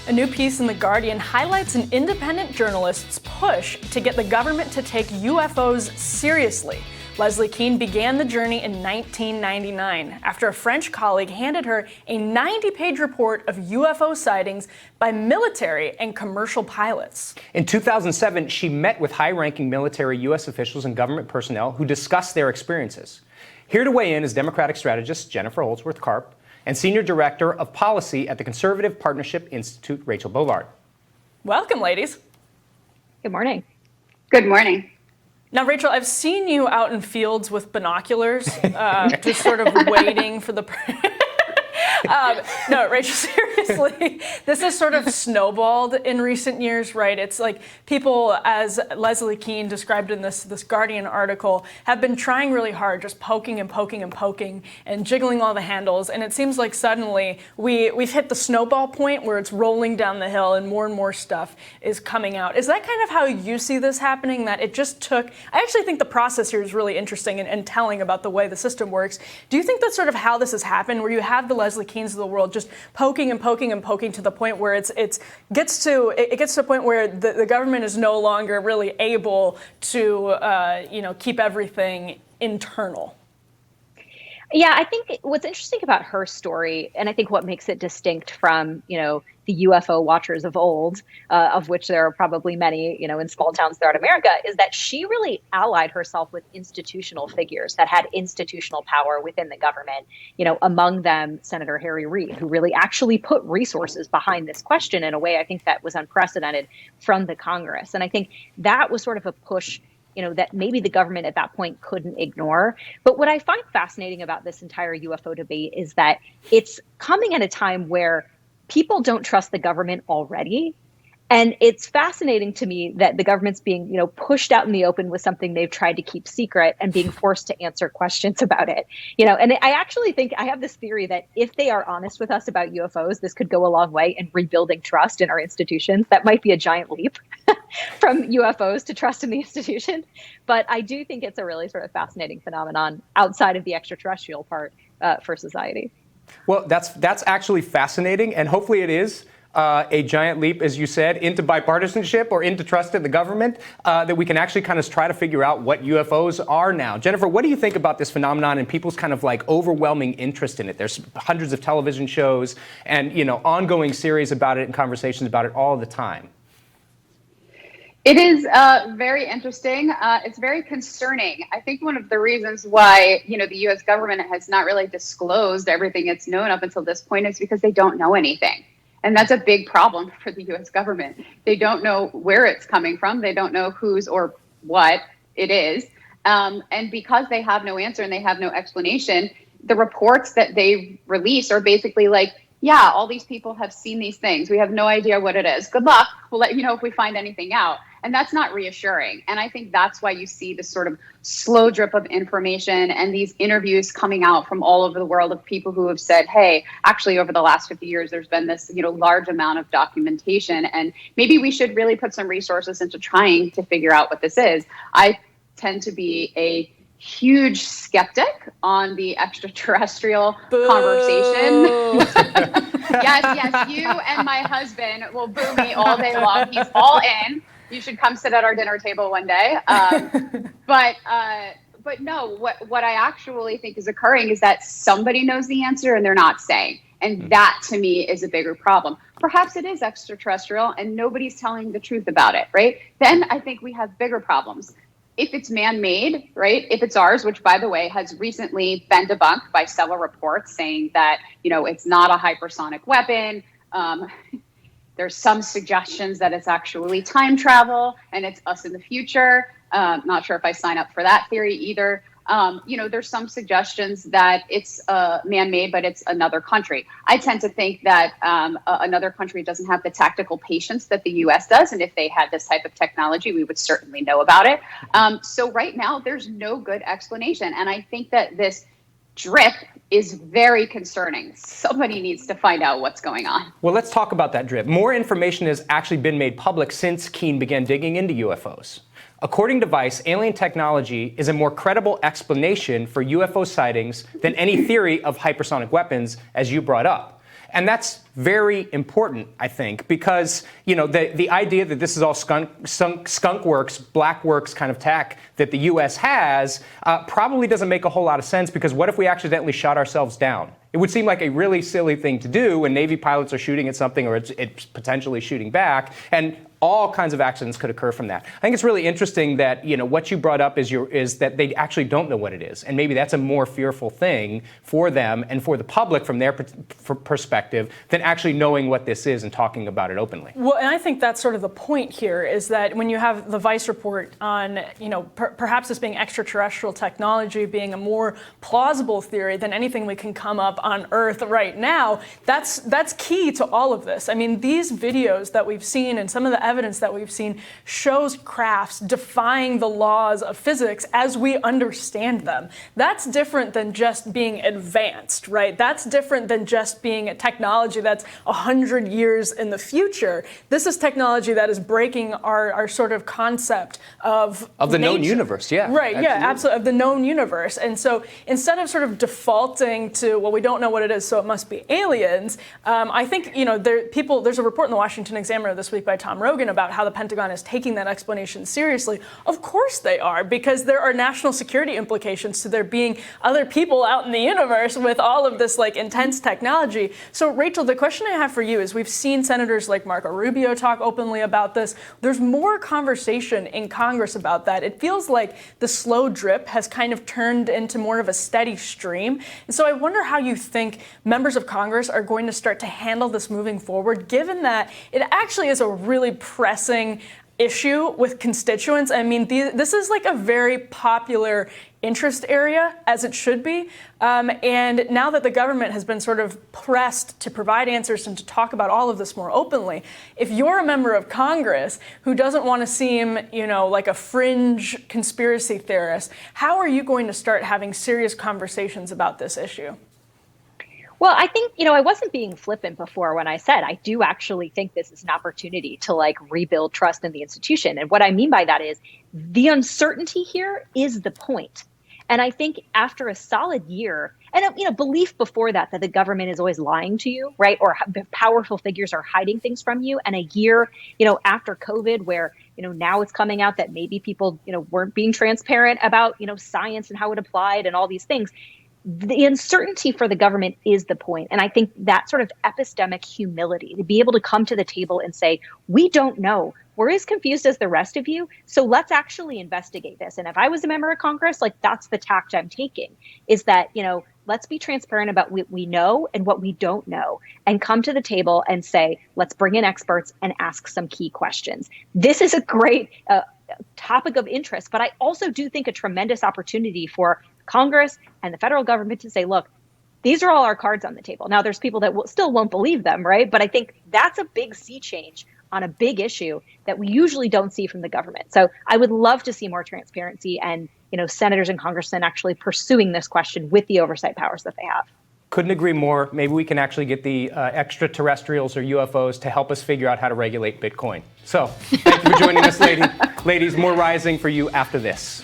A new piece in The Guardian highlights an independent journalist's push to get the government to take UFOs seriously. Leslie Kean began the journey in 1999 after a French colleague handed her a 90-page report of UFO sightings by military and commercial pilots. In 2007, she met with high-ranking military U.S. officials and government personnel who discussed their experiences. Here to weigh in is Democratic strategist Jennifer Holdsworth-Karp and Senior Director of Policy at the Conservative Partnership Institute, Rachel Bovard. Welcome, ladies. Good morning. Good morning. Now, Rachel, I've seen you out in fields with binoculars, just sort of waiting for the... No, Rachel, seriously, this has sort of snowballed in recent years, right? It's like people, as Leslie Kean described in this Guardian article, have been trying really hard, just poking and poking and poking and jiggling all the handles. And it seems like suddenly we've hit the snowball point where it's rolling down the hill and more stuff is coming out. Is that kind of how you see this happening, that it just took... I actually think the process here is really interesting and telling about the way the system works. Do you think that's sort of how this has happened, where you have the Leslie Keans of the world just poking and poking and poking to the point where it gets to a point where the government is no longer really able to keep everything internal? Yeah, I think what's interesting about her story, and I think what makes it distinct from, the UFO watchers of old, of which there are probably many, in small towns throughout America, is that she really allied herself with institutional figures that had institutional power within the government, among them Senator Harry Reid, who really actually put resources behind this question in a way I think that was unprecedented from the Congress. And I think that was sort of a push that maybe the government at that point couldn't ignore. But what I find fascinating about this entire UFO debate is that it's coming at a time where people don't trust the government already. And it's fascinating to me that the government's being, pushed out in the open with something they've tried to keep secret and being forced to answer questions about it. And I actually think I have this theory that if they are honest with us about UFOs, this could go a long way in rebuilding trust in our institutions. That might be a giant leap from UFOs to trust in the institution. But I do think it's a really sort of fascinating phenomenon outside of the extraterrestrial part for society. Well, that's actually fascinating, and hopefully it is a giant leap, as you said, into bipartisanship or into trust in the government, that we can actually kind of try to figure out what UFOs are now. Jennifer, what do you think about this phenomenon and people's kind of like overwhelming interest in it? There's hundreds of television shows and, ongoing series about it and conversations about it all the time. It is very interesting. It's very concerning. I think one of the reasons why, the U.S. government has not really disclosed everything it's known up until this point is because they don't know anything. And that's a big problem for the U.S. government. They don't know where it's coming from. They don't know whose or what it is. And because they have no answer and they have no explanation, the reports that they release are basically like, yeah, all these people have seen these things. We have no idea what it is. Good luck. We'll let you know if we find anything out. And that's not reassuring. And I think that's why you see this sort of slow drip of information and these interviews coming out from all over the world of people who have said, hey, actually, over the last 50 years, there's been this, large amount of documentation. And maybe we should really put some resources into trying to figure out what this is. I tend to be a huge skeptic on the extraterrestrial conversation. Yes, you and my husband will boo me all day long. He's all in. You should come sit at our dinner table one day. But no, what I actually think is occurring is that somebody knows the answer and they're not saying. And that, to me, is a bigger problem. Perhaps it is extraterrestrial and nobody's telling the truth about it, right? Then I think we have bigger problems. If it's man-made, right, if it's ours, which, by the way, has recently been debunked by several reports saying that, it's not a hypersonic weapon. There's some suggestions that it's actually time travel and it's us in the future. Not sure if I sign up for that theory either. There's some suggestions that it's man-made, but it's another country. I tend to think that another country doesn't have the tactical patience that the U.S. does. And if they had this type of technology, we would certainly know about it. So right now, there's no good explanation. And I think that this drip is very concerning. Somebody needs to find out what's going on. Well, let's talk about that drip. More information has actually been made public since Kean began digging into UFOs. According to Vice, alien technology is a more credible explanation for UFO sightings than any theory of hypersonic weapons, as you brought up. And that's very important, I think, because the idea that this is all skunk works, black works kind of tech that the U.S. has probably doesn't make a whole lot of sense, because what if we accidentally shot ourselves down? It would seem like a really silly thing to do when Navy pilots are shooting at something or it's potentially shooting back, and all kinds of accidents could occur from that. I think it's really interesting that what you brought up is that they actually don't know what it is, and maybe that's a more fearful thing for them and for the public from their perspective than actually knowing what this is and talking about it openly. Well, and I think that's sort of the point here, is that when you have the Vice report on perhaps this being extraterrestrial technology being a more plausible theory than anything we can come up on Earth right now, that's key to all of this. I mean, these videos that we've seen and some of the evidence that we've seen shows crafts defying the laws of physics as we understand them. That's different than just being advanced, right? That's different than just being a technology that's 100 years in the future. This is technology that is breaking our sort of concept of the known nature. universe, yeah. Right, yeah, absolutely, of the known universe. And so instead of sort of defaulting to, well, we don't know what it is, so it must be aliens, I think, there's a report in the Washington Examiner this week by Tom Rogan about how the Pentagon is taking that explanation seriously. Of course they are, because there are national security implications to there being other people out in the universe with all of this intense technology. So Rachel, the question I have for you is, we've seen senators like Marco Rubio talk openly about this. There's more conversation in Congress about that. It feels like the slow drip has kind of turned into more of a steady stream. And so I wonder how you think members of Congress are going to start to handle this moving forward, given that it actually is a really pressing issue with constituents. I mean, this is a very popular interest area, as it should be. And now that the government has been sort of pressed to provide answers and to talk about all of this more openly, if you're a member of Congress who doesn't want to seem, like a fringe conspiracy theorist, how are you going to start having serious conversations about this issue? Well, I think, I wasn't being flippant before when I said I do actually think this is an opportunity to rebuild trust in the institution. And what I mean by that is the uncertainty here is the point. And I think after a solid year, and belief before that the government is always lying to you, right? Or powerful figures are hiding things from you. And a year, after COVID, where, now it's coming out that maybe people, weren't being transparent about, science and how it applied and all these things. The uncertainty for the government is the point. And I think that sort of epistemic humility to be able to come to the table and say, we don't know. We're as confused as the rest of you. So let's actually investigate this. And if I was a member of Congress, that's the tact I'm taking, is that, let's be transparent about what we know and what we don't know, and come to the table and say, let's bring in experts and ask some key questions. This is a great topic of interest, but I also do think a tremendous opportunity for Congress and the federal government to say, look, these are all our cards on the table. Now, there's people that still won't believe them, right? But I think that's a big sea change on a big issue that we usually don't see from the government. So I would love to see more transparency and, senators and congressmen actually pursuing this question with the oversight powers that they have. Couldn't agree more. Maybe we can actually get the extraterrestrials or UFOs to help us figure out how to regulate Bitcoin. So thank you for joining us, ladies. More Rising for you after this.